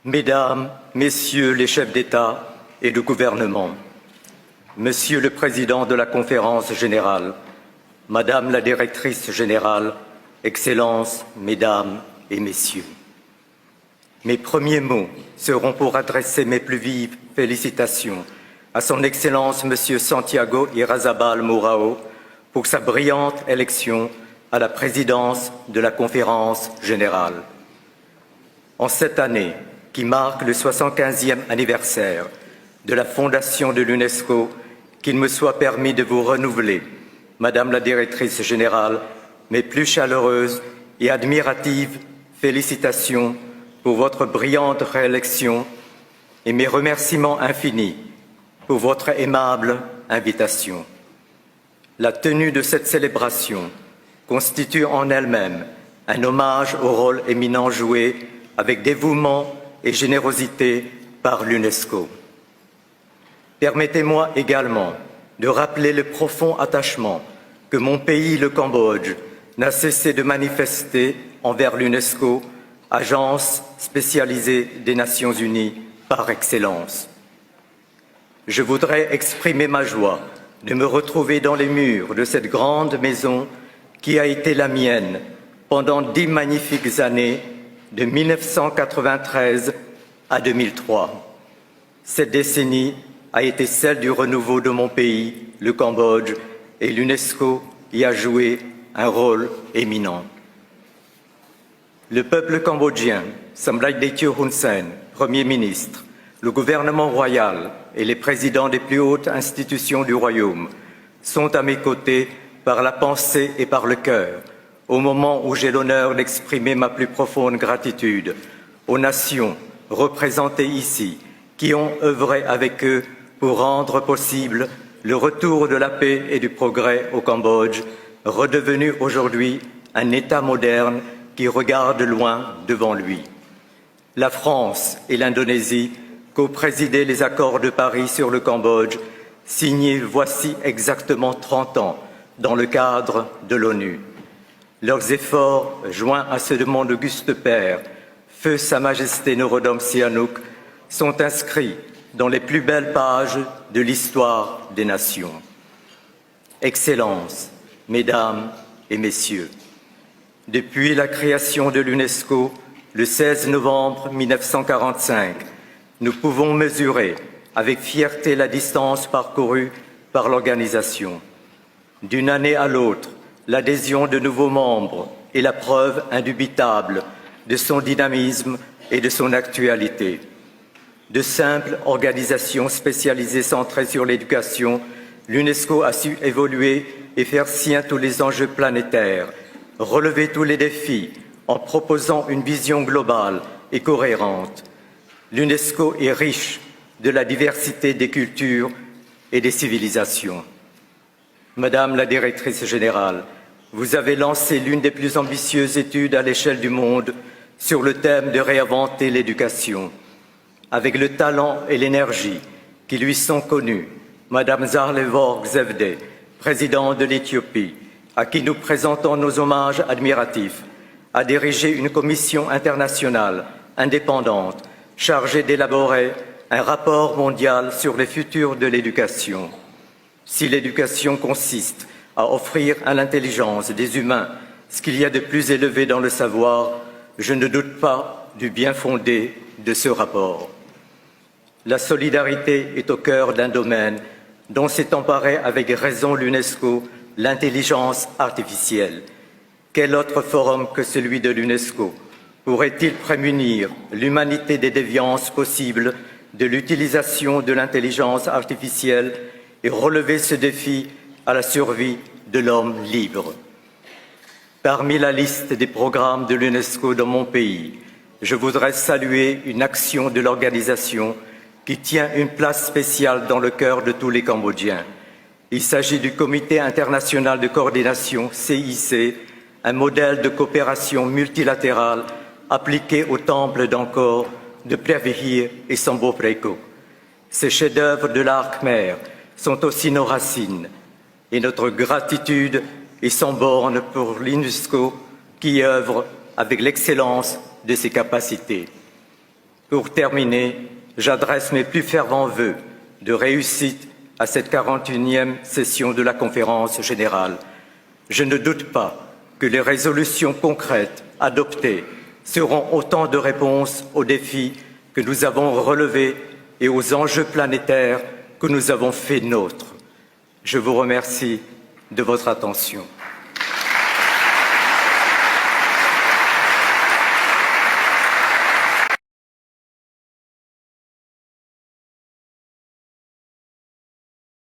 Mesdames, Messieurs les chefs d'État et de gouvernement, Monsieur le Président de la Conférence générale, Madame la Directrice générale, Excellences, Mesdames et Messieurs. Mes premiers mots seront pour adresser mes plus vives félicitations à Son Excellence Monsieur Santiago Irarrázaval Mourão pour sa brillante élection à la présidence de la Conférence générale. En cette année qui marque le 75e anniversaire de la fondation de l'UNESCO, qu'il me soit permis de vous renouveler, Madame la Directrice générale, mes plus chaleureuses et admiratives félicitations pour votre brillante réélection et mes remerciements infinis pour votre aimable invitation. La tenue de cette célébration constitue en elle-même un hommage au rôle éminent joué avec dévouement et générosité par l'UNESCO. Permettez-moi également de rappeler le profond attachement que mon pays, le Cambodge, n'a cessé de manifester envers l'UNESCO, agence spécialisée des Nations Unies par excellence. Je voudrais exprimer ma joie de me retrouver dans les murs de cette grande maison qui a été la mienne pendant 10 magnifiques années, de 1993 à 2003. Cette décennie a été celle du renouveau de mon pays, le Cambodge, et l'UNESCO y a joué un rôle éminent. Le peuple cambodgien, Samdech Techo Hun Sen, Premier ministre, le gouvernement royal et les présidents des plus hautes institutions du royaume sont à mes côtés par la pensée et par le cœur, au moment où j'ai l'honneur d'exprimer ma plus profonde gratitude aux nations représentées ici, qui ont œuvré avec eux pour rendre possible le retour de la paix et du progrès au Cambodge, redevenu aujourd'hui un État moderne qui regarde loin devant lui. La France et l'Indonésie co-présidaient les accords de Paris sur le Cambodge, signés voici exactement 30 ans dans le cadre de l'ONU. Leurs efforts, joints à ceux de mon auguste père, Feu Sa Majesté Norodom Sihanouk, sont inscrits dans les plus belles pages de l'histoire des nations. Excellences, Mesdames et Messieurs, depuis la création de l'UNESCO, le 16 novembre 1945, nous pouvons mesurer avec fierté la distance parcourue par l'organisation. D'une année à l'autre, l'adhésion de nouveaux membres est la preuve indubitable de son dynamisme et de son actualité. De simple organisation spécialisée centrée sur l'éducation, l'UNESCO a su évoluer et faire sien tous les enjeux planétaires, relever tous les défis en proposant une vision globale et cohérente. L'UNESCO est riche de la diversité des cultures et des civilisations. Madame la Directrice générale, vous avez lancé l'une des plus ambitieuses études à l'échelle du monde sur le thème de réinventer l'éducation. Avec le talent et l'énergie qui lui sont connus, Madame Zahleworg Zewde, présidente de l'Éthiopie, à qui nous présentons nos hommages admiratifs, a dirigé une commission internationale indépendante chargée d'élaborer un rapport mondial sur les futurs de l'éducation. Si l'éducation consiste à offrir à l'intelligence des humains ce qu'il y a de plus élevé dans le savoir, je ne doute pas du bien fondé de ce rapport. La solidarité est au cœur d'un domaine dont s'est emparé avec raison l'UNESCO, l'intelligence artificielle. Quel autre forum que celui de l'UNESCO pourrait-il prémunir l'humanité des déviances possibles de l'utilisation de l'intelligence artificielle et relever ce défi à la survie de l'homme libre? Parmi la liste des programmes de l'UNESCO dans mon pays, je voudrais saluer une action de l'organisation qui tient une place spéciale dans le cœur de tous les Cambodgiens. Il s'agit du Comité international de coordination, CIC, un modèle de coopération multilatérale appliqué au temple d'Angkor, de Preah et Sambo Preko. Ces chefs-d'œuvre de l'art khmer sont aussi nos racines et notre gratitude est sans borne pour l'UNESCO qui œuvre avec l'excellence de ses capacités. Pour terminer, j'adresse mes plus fervents vœux de réussite à cette 41e session de la Conférence générale. Je ne doute pas que les résolutions concrètes adoptées seront autant de réponses aux défis que nous avons relevés et aux enjeux planétaires que nous avons fait nôtres. Je vous remercie de votre attention.